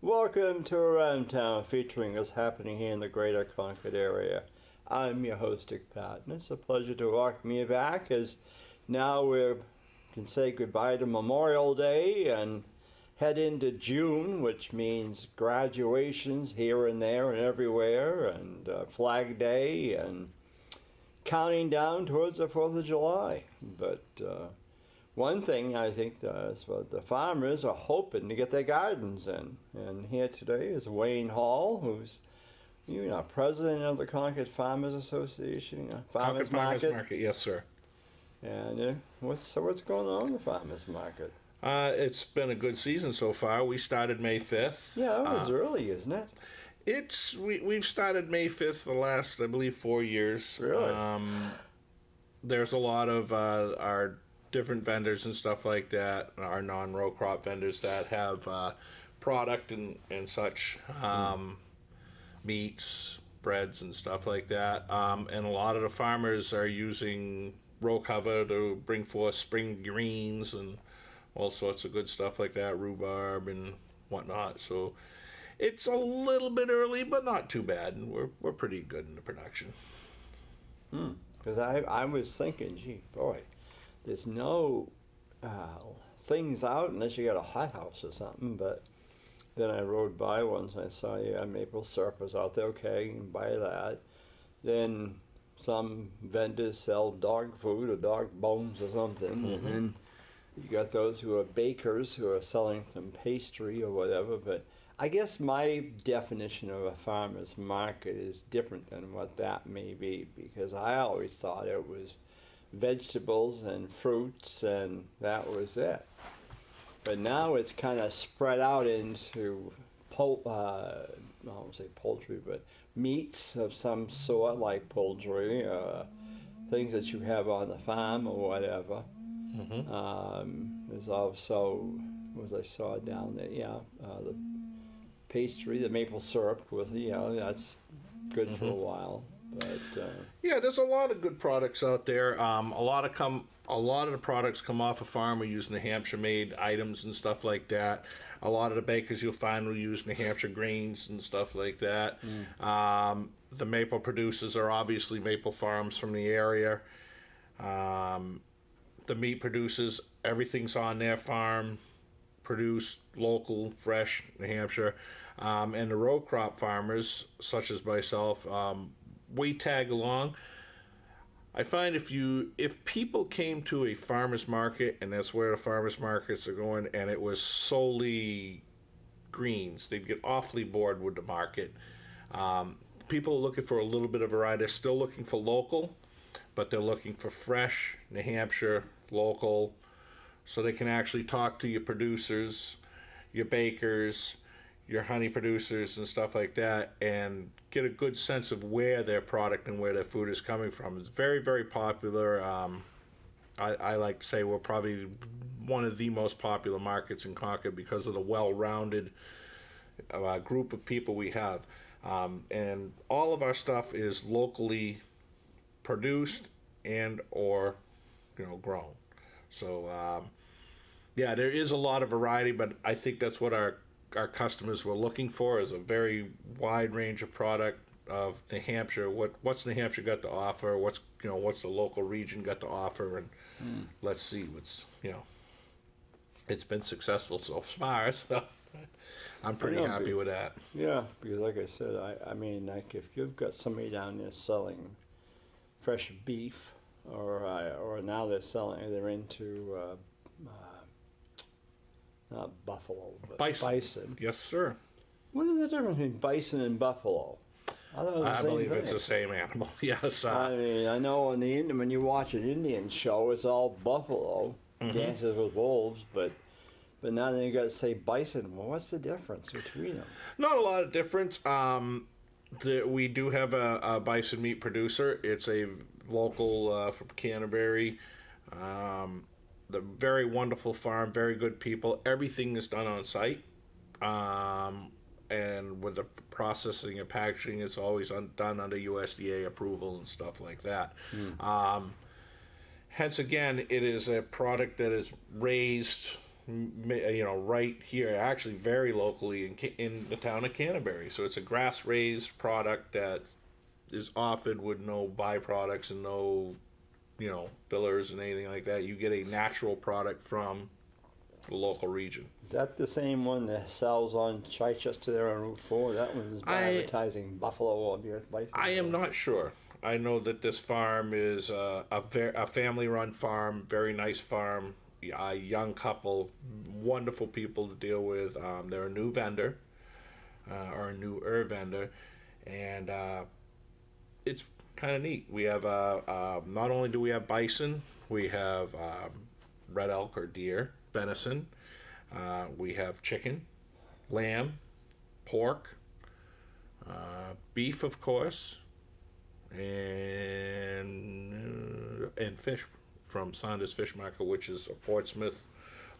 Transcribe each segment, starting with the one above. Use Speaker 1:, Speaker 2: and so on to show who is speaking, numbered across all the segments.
Speaker 1: Welcome to Around Town, featuring what's happening here in the greater Concord area. I'm your host, Dick Patten. It's a pleasure to welcome you back, as now we can say goodbye to Memorial Day and head into June, which means graduations here and there and everywhere, and Flag Day, and counting down towards the 4th of July. But one thing I think is what the farmers are hoping to get their gardens in. And here today is Wayne Hall, who's president of the Concord Farmers Association, Farmers Market.
Speaker 2: Yes, sir.
Speaker 1: And what's going on in the Farmers Market?
Speaker 2: It's been a good season so far. We started May 5th.
Speaker 1: Yeah, it was early, isn't it?
Speaker 2: We've started May 5th the last, I believe, 4 years.
Speaker 1: Really?
Speaker 2: There's a lot of our different vendors and stuff like that, our non-row crop vendors that have product and such, meats, breads and stuff like that. And a lot of the farmers are using row cover to bring forth spring greens and all sorts of good stuff like that, rhubarb and whatnot. So it's a little bit early, but not too bad, and we're pretty good in the production.
Speaker 1: Because I was thinking, gee, boy, there's no things out unless you got a hothouse or something. But then I rode by once and I saw maple syrup was out there. Okay, you can buy that. Then some vendors sell dog food or dog bones or something. Mm-hmm. And then you got those who are bakers who are selling some pastry or whatever. But I guess my definition of a farmer's market is different than what that may be, because I always thought it was vegetables and fruits and that was it. But now it's kind of spread out into I won't say poultry, but meats of some sort, like poultry, things that you have on the farm or whatever. Mm-hmm. There's also, as I saw down there, the pastry, the maple syrup was, that's good for a while. But
Speaker 2: there's a lot of good products out there. A lot of the products come off a farm. We're using New Hampshire made items and stuff like that. A lot of the bakers you'll find will use New Hampshire grains and stuff like that. The maple producers are obviously maple farms from the area. The meat producers, everything's on their farm, produced local, fresh, New Hampshire. And the row crop farmers, such as myself, we tag along. I find if people came to a farmer's market, and that's where the farmer's markets are going, and it was solely greens, they'd get awfully bored with the market. People are looking for a little bit of variety. They're still looking for local, but they're looking for fresh, New Hampshire, local, so they can actually talk to your producers, your bakers, your honey producers and stuff like that, and get a good sense of where their product and where their food is coming from. It's very, very popular. I like to say we're probably one of the most popular markets in Concord because of the well-rounded group of people we have. And all of our stuff is locally produced and or grown. So there is a lot of variety, but I think that's what our customers were looking for, is a very wide range of product of New Hampshire. What's New Hampshire got to offer? What's the local region got to offer? And let's see what's it's been successful so far. So I'm pretty happy with that.
Speaker 1: Yeah, because like I said, I mean, like if you've got somebody down there selling fresh beef, or now they're into not buffalo, but bison.
Speaker 2: Yes, sir.
Speaker 1: What is the difference between bison and buffalo?
Speaker 2: I believe it's the same animal. Yes.
Speaker 1: I mean, I know when you watch an Indian show, it's all buffalo, dances with wolves, but now then you got to say bison. Well, what's the difference between them?
Speaker 2: Not a lot of difference. We do have a bison meat producer. It's a local from Canterbury. The very wonderful farm, very good people. Everything is done on site. And with the processing and packaging, it's always done under USDA approval and stuff like that. Hence, again, it is a product that is raised right here, actually very locally in the town of Canterbury. So it's a grass raised product that is offered with no byproducts and no, fillers and anything like that. You get a natural product from the local region.
Speaker 1: Is that the same one that sells on Chichester there on Route 4? That one is advertising buffalo or bison.
Speaker 2: I am not sure. I know that this farm is a family-run farm, very nice farm, a young couple, wonderful people to deal with. They're a new vendor, or a newer vendor, and it's kind of neat. We have not only do we have bison, we have red elk or deer, venison. We have chicken, lamb, pork, beef, of course, and fish from Saunders Fish Market, which is a Portsmouth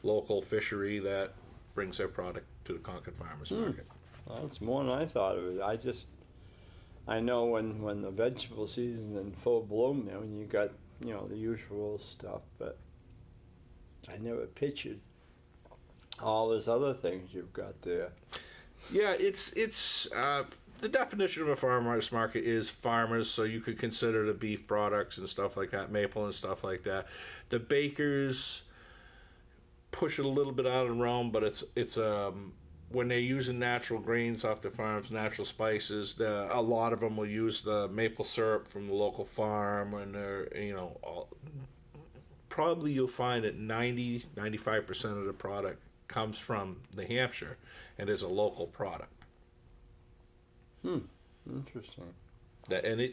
Speaker 2: local fishery that brings their product to the Concord Farmers Market.
Speaker 1: Well, it's more than I thought it was. I know when the vegetable season's in full bloom there, when you got, the usual stuff, but I never pictured all those other things you've got there.
Speaker 2: Yeah, it's the definition of a farmer's market is farmers, so you could consider the beef products and stuff like that, maple and stuff like that. The bakers push it a little bit out of the realm, but it's when they're using natural grains off their farms, natural spices, a lot of them will use the maple syrup from the local farm, and they're, probably you'll find that 95% of the product comes from New Hampshire and is a local product.
Speaker 1: Interesting.
Speaker 2: And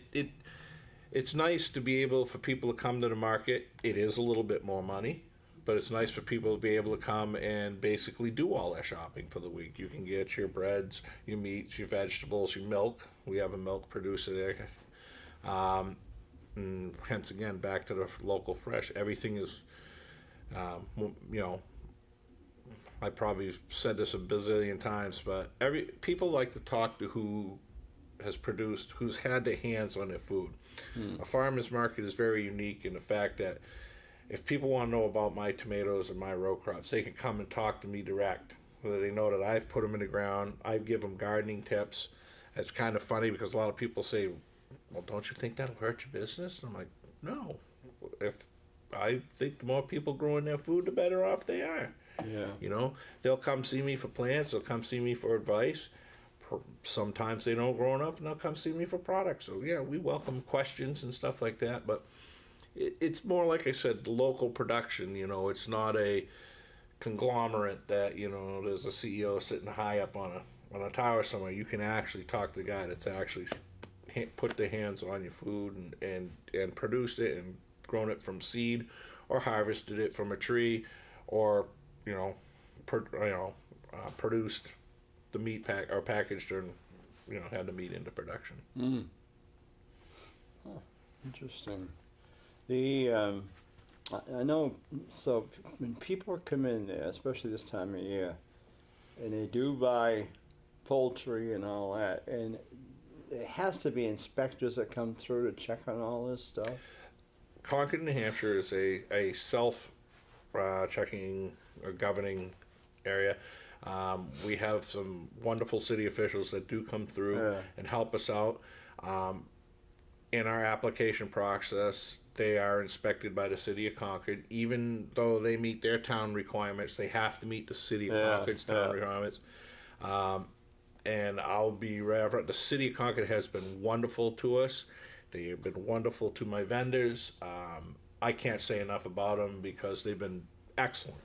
Speaker 2: it's nice to be able for people to come to the market. It is a little bit more money, but it's nice for people to be able to come and basically do all their shopping for the week. You can get your breads, your meats, your vegetables, your milk. We have a milk producer there. And hence again, back to the local fresh. Everything is, I probably said this a bazillion times, but people like to talk to who's had their hands on their food. A farmer's market is very unique in the fact that if people want to know about my tomatoes and my row crops, they can come and talk to me direct. Whether they know that I've put them in the ground, I give them gardening tips. It's kind of funny because a lot of people say, well, don't you think that'll hurt your business? And I'm like, no. If I think the more people growing their food, the better off they are.
Speaker 1: Yeah.
Speaker 2: They'll come see me for plants. They'll come see me for advice. Sometimes they don't grow enough, and they'll come see me for products. So yeah, we welcome questions and stuff like that. But it's more like I said, the local production. It's not a conglomerate that there's a CEO sitting high up on a tower somewhere. You can actually talk to the guy that's actually put their hands on your food and produced it and grown it from seed, or harvested it from a tree, or produced the meat or packaged and had the meat into production.
Speaker 1: Oh, interesting. I know. So when people come in there, especially this time of year, and they do buy poultry and all that, and it has to be inspectors that come through to check on all this stuff.
Speaker 2: Concord, New Hampshire is a self checking or governing area. We have some wonderful city officials that do come through and help us out. In our application process, they are inspected by the city of Concord. Even though they meet their town requirements, they have to meet the city of Concord's town requirements. And I'll be reverent. The city of Concord has been wonderful to us. They have been wonderful to my vendors. I can't say enough about them because they've been excellent.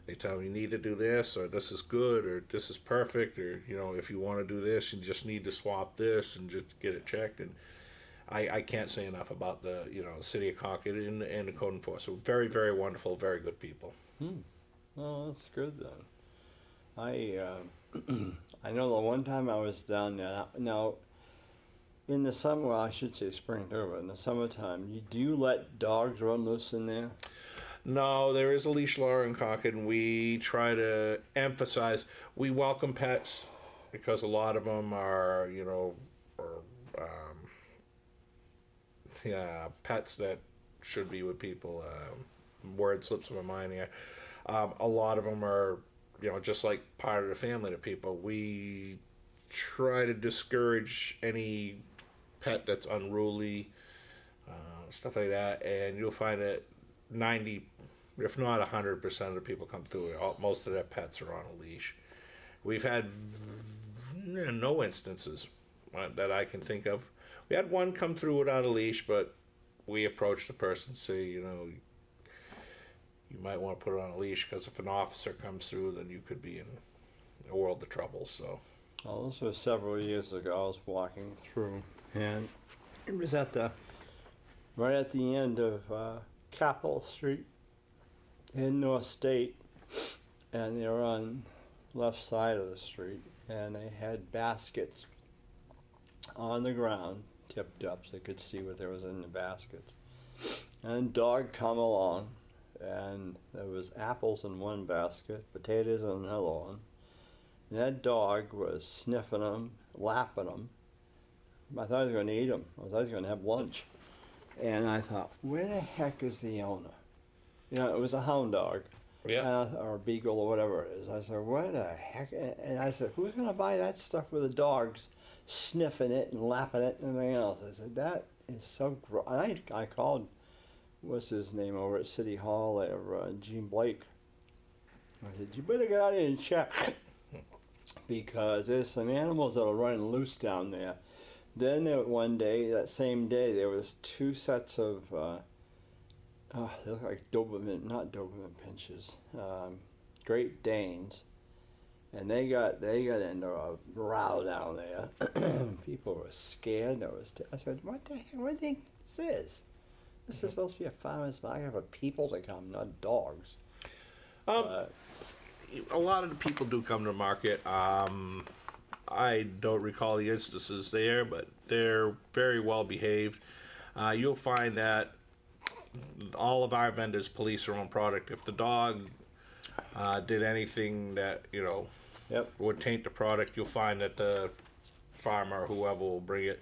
Speaker 2: They tell me you need to do this, or this is good, or this is perfect, or if you want to do this, you just need to swap this and just get it checked. And I can't say enough about the city of Concord and the code enforcement. Very, very wonderful, very good people.
Speaker 1: Well, that's good then. I know the one time I was down there. Now, in the summer, well, I should say spring too, but in the summertime, do you let dogs run loose in there?
Speaker 2: No, there is a leash law in Concord, and we try to emphasize we welcome pets because a lot of them are, pets that should be with people. Word slips my mind here. A lot of them are, just like part of the family to people. We try to discourage any pet that's unruly, stuff like that, and you'll find that 90, if not 100% of the people come through it, most of their pets are on a leash. We've had no instances that I can think of. We had one come through without a leash, but we approached the person and say, you might want to put it on a leash, because if an officer comes through, then you could be in a world of trouble. So,
Speaker 1: well, this was several years ago. I was walking through, and it was right at the end of Capitol Street in North State, and they were on left side of the street, and they had baskets on the ground tipped up so they could see what there was in the baskets. And a dog come along, and there was apples in one basket, potatoes in another one. And that dog was sniffing them, lapping them. I thought he was going to eat them. I thought he was going to have lunch. And I thought, where the heck is the owner? It was a hound dog.
Speaker 2: yeah.
Speaker 1: Or a beagle or whatever it is. I said, what the heck? And I said, who's going to buy that stuff with the dogs sniffing it and lapping it and everything else? I said, that is so gross. I called, what's his name, over at City Hall there, Gene Blake. I said, you better get out here and check, because there's some animals that are running loose down there. Then one day, that same day, there was 2 sets of, they look like not Doberman pinches, Great Danes, and they got into a row down there. People were scared. I said, what the heck? What do you think this is? This is supposed to be a farmer's market for people to come, not dogs.
Speaker 2: A lot of the people do come to the market. I don't recall the instances there, but they're very well behaved. You'll find that all of our vendors police their own product. If the dog did anything that
Speaker 1: Yep.
Speaker 2: would taint the product, you'll find that the farmer or whoever will bring it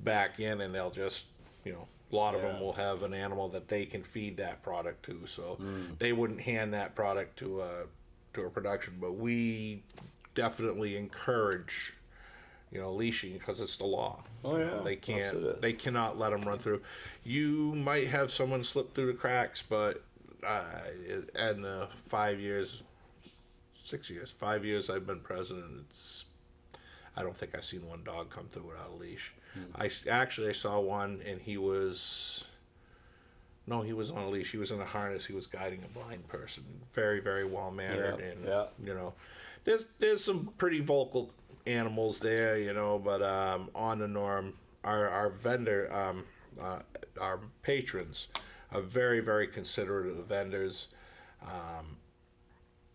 Speaker 2: back in, and they'll just a lot of them will have an animal that they can feed that product to, so they wouldn't hand that product to a production. But we definitely encourage leashing, because it's the law.
Speaker 1: Oh yeah.
Speaker 2: They cannot let them run through. You might have someone slip through the cracks, but in the 5 years I've been president, I don't think I've seen one dog come through without a leash. I saw one, and he was on a leash. He was in a harness. He was guiding a blind person. Very, very well mannered, there's some pretty vocal animals there, but on the norm, our vendor, our patrons are very, very considerate of the vendors,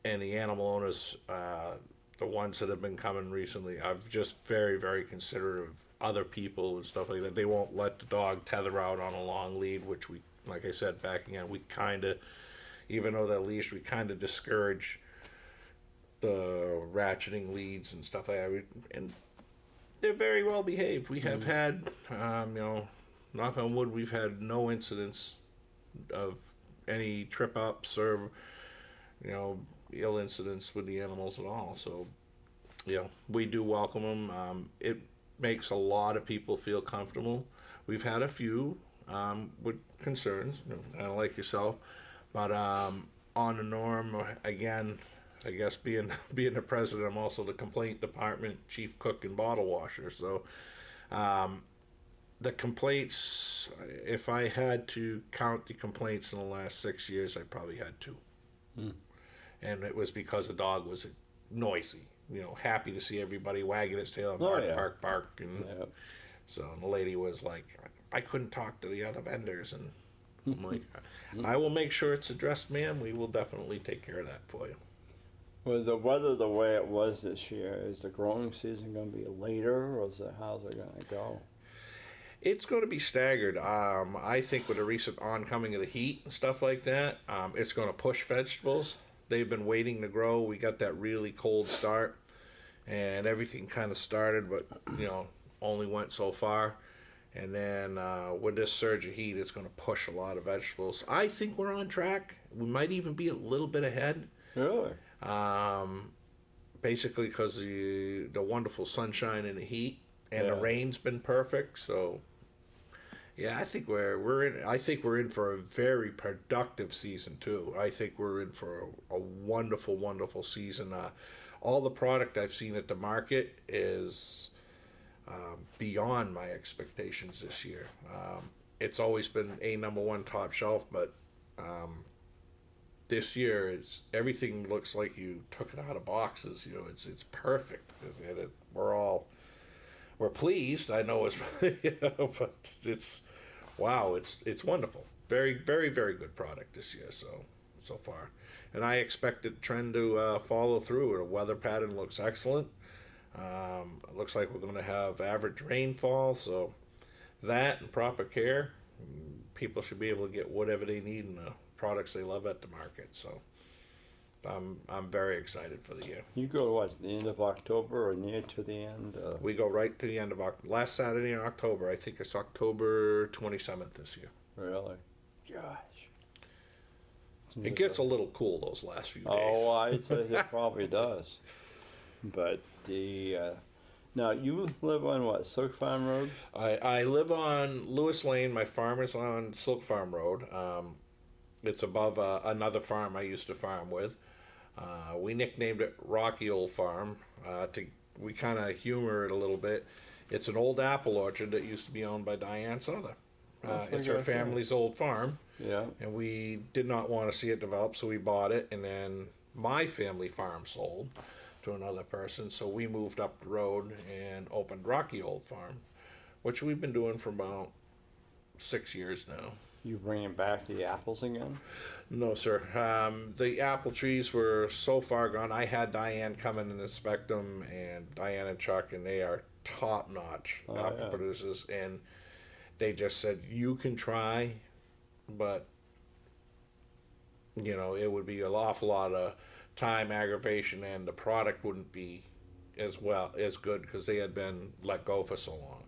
Speaker 2: and the animal owners, the ones that have been coming recently, are just very, very considerate of other people and stuff like that. They won't let the dog tether out on a long lead, which we, like I said, backing in, we kind of, even though that leash, we kind of discourage the ratcheting leads and stuff like that. And they're very well behaved. We have had, knock on wood, we've had no incidents of any trip ups or, ill incidents with the animals at all. So, we do welcome them. It makes a lot of people feel comfortable. We've had a few with concerns, kind of like yourself, but on the norm, again, I guess being the president, I'm also the complaint department chief cook and bottle washer. So the complaints, if I had to count the complaints in the last 6 years, I probably had 2. And it was because the dog was noisy, happy to see everybody wagging its tail and bark. And so the lady was like, I couldn't talk to the other vendors. And I'm like, I will make sure it's addressed, ma'am. We will definitely take care of that for you.
Speaker 1: With the weather the way it was this year, is the growing season going to be later, or how's it going to go?
Speaker 2: It's going to be staggered. I think with the recent oncoming of the heat and stuff like that, it's going to push vegetables. They've been waiting to grow. We got that really cold start, and everything kind of started, but only went so far. And then with this surge of heat, it's going to push a lot of vegetables. I think we're on track. We might even be a little bit ahead.
Speaker 1: Really?
Speaker 2: Basically because the wonderful sunshine and the heat, and the
Speaker 1: Yeah.
Speaker 2: rain's been perfect. So, yeah, I think we're in. I think we're in for a very productive season too. I think we're in for a wonderful, wonderful season. All the product I've seen at the market is beyond my expectations this year. It's always been a number one top shelf, but this year everything looks like you took it out of boxes. You know, it's perfect. We're pleased. I know it's but it's wow. It's wonderful. Very, very, very good product this year. So far, and I expect the trend to follow through. The weather pattern looks excellent. It looks like we're going to have average rainfall, so that and proper care, people should be able to get whatever they need and the products they love at the market. So I'm very excited for the year.
Speaker 1: You go what, the end of October or near to the end?
Speaker 2: We go right to the end of last Saturday in October. I think it's October 27th this year.
Speaker 1: Really? Gosh.
Speaker 2: It gets a little cool those last few days.
Speaker 1: Oh, I'd say it probably does. But now you live on what, Silk Farm Road?
Speaker 2: I live on Lewis Lane. My farm is on Silk Farm Road. It's above another farm I used to farm with. We nicknamed it Rocky Old Farm. We kind of humor it a little bit. It's an old apple orchard that used to be owned by Diane Souther. It's her family's old farm.
Speaker 1: Yeah.
Speaker 2: And we did not want to see it develop, so we bought it. And then my family farm sold to another person, so we moved up the road and opened Rocky Old Farm, which we've been doing for about 6 years now.
Speaker 1: You bringing back the apples again?
Speaker 2: No, sir. The apple trees were so far gone. I had Diane come in and inspect them, and Diane and Chuck, and they are top-notch apple producers, and they just said, you can try, but, you know, it would be an awful lot of time, aggravation, and the product wouldn't be as good because they had been let go for so long.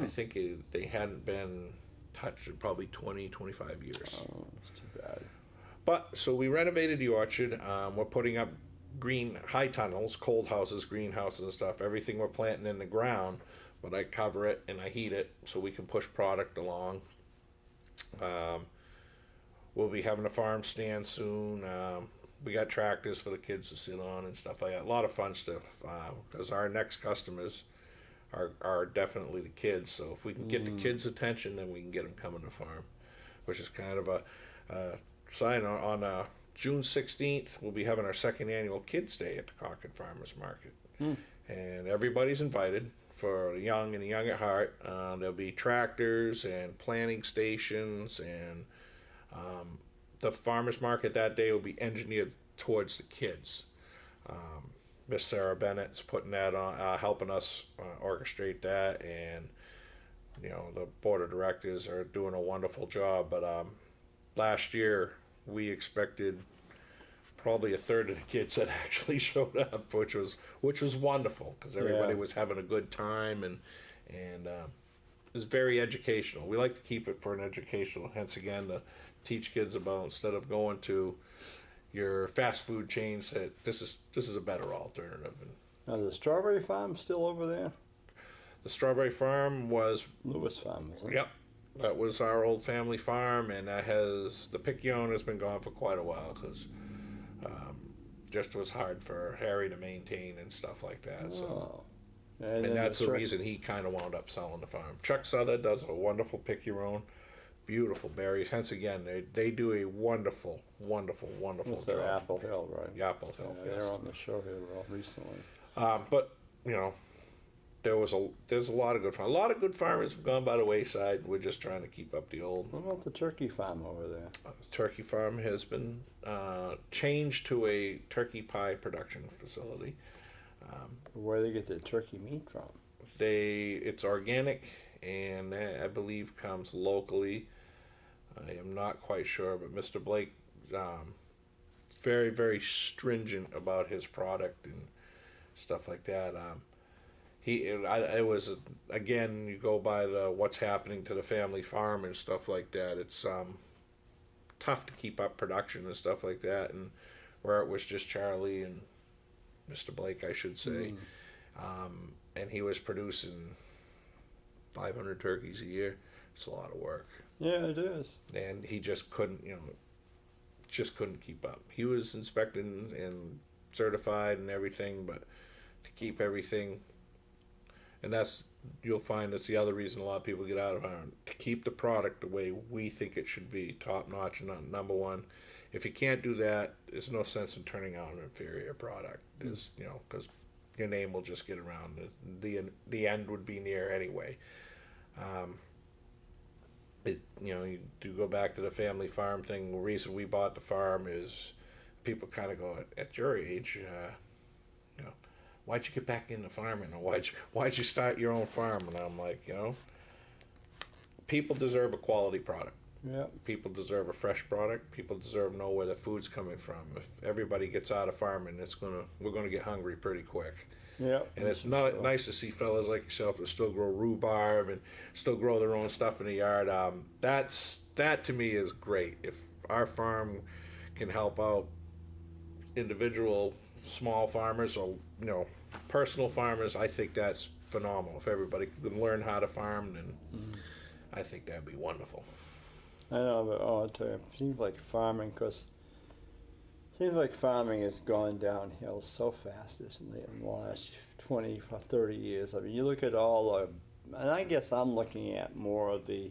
Speaker 2: I think they hadn't been touched in probably 20, 25 years.
Speaker 1: Oh, it's too bad.
Speaker 2: But so we renovated the orchard. We're putting up high tunnels, cold houses, greenhouses and stuff. Everything we're planting in the ground, but I cover it and I heat it so we can push product along. We'll be having a farm stand soon. We got tractors for the kids to sit on and stuff like that. A lot of fun stuff because our next customers are definitely the kids. So if we can get the kids' attention, then we can get them coming to farm, which is kind of a sign. On June 16th, we'll be having our second annual Kids Day at the Concord Farmers Market. And everybody's invited for the young and the young at heart. There'll be tractors and planting stations, and the farmers market that day will be engineered towards the kids. Miss Sarah Bennett's putting that on, helping us orchestrate that, and you know the board of directors are doing a wonderful job. But last year we expected probably a third of the kids that actually showed up, which was wonderful because everybody was having a good time, and it was very educational. We like to keep it for an educational, hence again to teach kids about, instead of going to your fast food chains, that this is a better alternative. And
Speaker 1: now the strawberry farm still over there?
Speaker 2: the strawberry farm was
Speaker 1: Lewis Farm, isn't it?
Speaker 2: Yep, that was our old family farm, and the Picayune has been gone for quite a while because just was hard for Harry to maintain and stuff like that. So, and that's the reason he kind of wound up selling the farm. Chuck Souther does a wonderful Picayune, beautiful berries. Hence again, they do a wonderful, wonderful, wonderful
Speaker 1: It's
Speaker 2: job.
Speaker 1: their Apple Hill, right?
Speaker 2: Apple Hill,
Speaker 1: Yeah,
Speaker 2: yes.
Speaker 1: they're on the show here recently.
Speaker 2: But you know, there's a lot of good farmers. A lot of good farmers have gone by the wayside. We're just trying to keep up the old.
Speaker 1: What about the turkey farm over there?
Speaker 2: Turkey farm has been changed to a turkey pie production facility.
Speaker 1: Where they get their turkey meat from?
Speaker 2: It's organic, and I believe comes locally. I am not quite sure, but Mr. Blake, very, very stringent about his product and stuff like that. it was again. You go by the what's happening to the family farm and stuff like that. It's tough to keep up production and stuff like that, and where it was just Charlie and Mr. Blake, I should say, and he was producing 500 turkeys a year. It's a lot of work.
Speaker 1: Yeah, it is.
Speaker 2: And he just couldn't, just couldn't keep up. He was inspected and certified and everything, but to keep everything, and you'll find that's the other reason a lot of people get out of farm, to keep the product the way we think it should be, top notch and number one. If you can't do that, there's no sense in turning out an inferior product. There's, because your name will just get around. The end would be near anyway. You do go back to the family farm thing. The reason we bought the farm is people kind of go, at your age, why'd you get back into farming, or why'd you start your own farm? And I'm like, people deserve a quality product.
Speaker 1: Yeah.
Speaker 2: People deserve a fresh product. People deserve to know where their food's coming from. If everybody gets out of farming, we're gonna get hungry pretty quick.
Speaker 1: Yeah.
Speaker 2: And it's not nice to see fellas like yourself that still grow rhubarb and still grow their own stuff in the yard. That to me is great. If our farm can help out individual small farmers or personal farmers, I think that's phenomenal. If everybody can learn how to farm, then I think that'd be wonderful.
Speaker 1: I know, but I'll tell you, it seems like farming has gone downhill so fast in the last 20 or 30 years. I mean, you look at and I guess I'm looking at more of the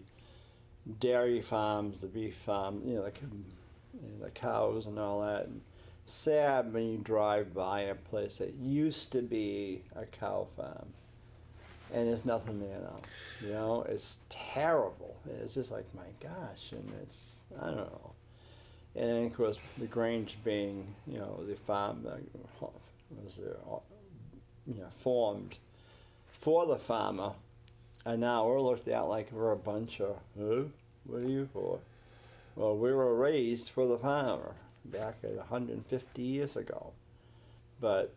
Speaker 1: dairy farms, the beef farm, the cows and all that. And sad when you drive by a place that used to be a cow farm, and there's nothing there now. It's terrible. It's just like, my gosh, and I don't know. And then, of course, the Grange being, the farm that was formed for the farmer, and now we're looked at like we're a bunch of, what are you for? Well, we were raised for the farmer back at 150 years ago. But,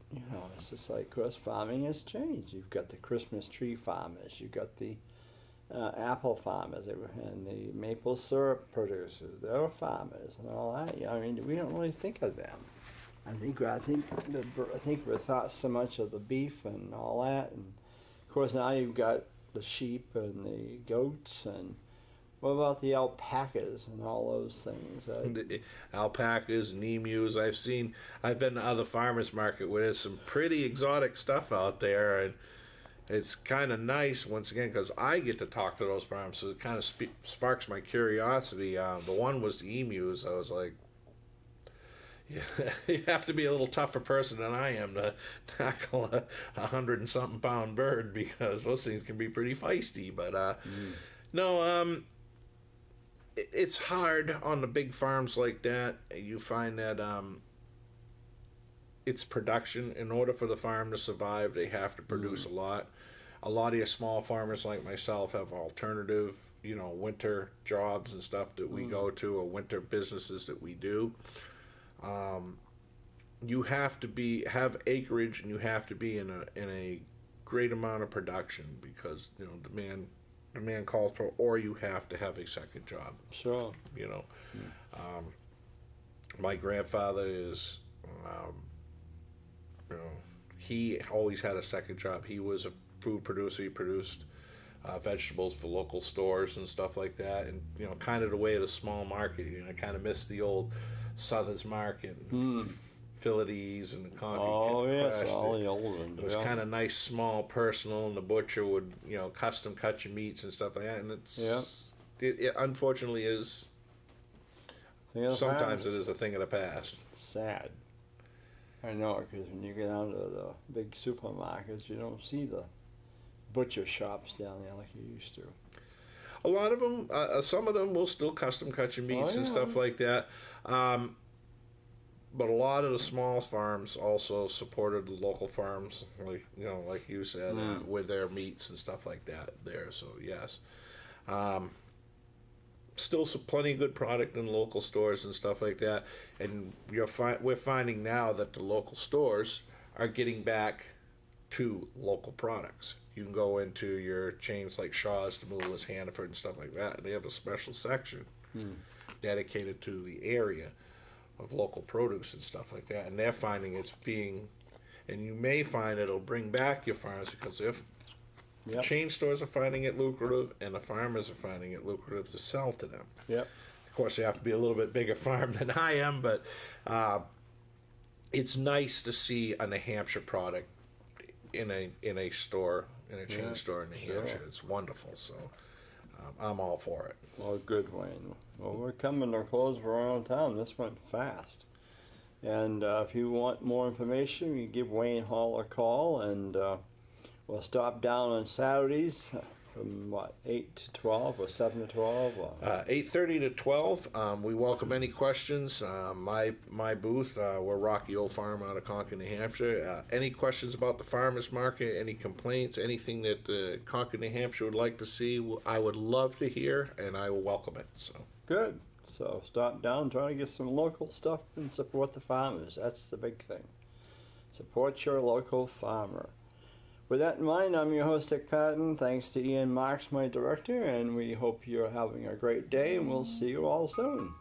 Speaker 1: it's just like, of course, farming has changed. You've got the Christmas tree farmers, you've got the apple farmers, and the maple syrup producers. They're farmers and all that. I mean, we don't really think of them. I think we're thought so much of the beef and all that, and of course now you've got the sheep and the goats, and what about the alpacas and all those things?
Speaker 2: The alpacas and emus. I've been to other farmers market where there's some pretty exotic stuff out there, and it's kind of nice, once again, because I get to talk to those farms, so it kind of sparks my curiosity. The one was the emus. I was like, yeah, you have to be a little tougher person than I am to tackle a 100-and-something pound bird, because those things can be pretty feisty. But no, it's hard on the big farms like that. You find that it's production. In order for the farm to survive, they have to produce a lot. A lot of your small farmers like myself have alternative, winter jobs and stuff that we go to, or winter businesses that we do. You have to have acreage, and you have to be in a great amount of production, because the man calls for, or you have to have a second job.
Speaker 1: Sure.
Speaker 2: My grandfather is, he always had a second job. He was a food producer. He produced vegetables for local stores and stuff like that. And, kind of the way of the small market, I kind of miss the old Souther's Market, Philades and the Concord.
Speaker 1: Oh, yes, all the old ones.
Speaker 2: It was kind of nice, small, personal, and the butcher would, custom cut your meats and stuff like that. And it unfortunately is, sometimes it is a thing of the past.
Speaker 1: Sad. I know, because when you get down to the big supermarkets, you don't see the butcher shops down there like you used to.
Speaker 2: A lot of them, some of them will still custom cut your meats and stuff like that. But a lot of the small farms also supported the local farms, like you said, with their meats and stuff like that there. So yes, still plenty of good product in local stores and stuff like that. And we're finding now that the local stores are getting back to local products. You can go into your chains like Shaw's, Demoulas, Hannaford, and stuff like that, and they have a special section dedicated to the area of local produce and stuff like that. And they're finding it's being, and you may find it'll bring back your farms, because if chain stores are finding it lucrative and the farmers are finding it lucrative to sell to them.
Speaker 1: Yep.
Speaker 2: Of course, you have to be a little bit bigger farm than I am, but it's nice to see a New Hampshire product in a store, in a chain store in New Hampshire. It's wonderful. So I'm all for it.
Speaker 1: Well, good, Wayne. Well, we're coming to close of our own time. This went fast. And if you want more information, you give Wayne Hall a call, and we'll stop down on Saturdays from 8 to 12 or 7 to 12?
Speaker 2: 8:30 to 12. We welcome any questions. My booth, we're Rocky Old Farm out of Concord, New Hampshire. Any questions about the farmers market, any complaints, anything that Concord, New Hampshire would like to see, I would love to hear, and I will welcome it. So
Speaker 1: good. So stop down, try to get some local stuff and support the farmers. That's the big thing. Support your local farmer. With that in mind, I'm your host, Dick Patten. Thanks to Ian Marx, my director, and we hope you're having a great day, and we'll see you all soon.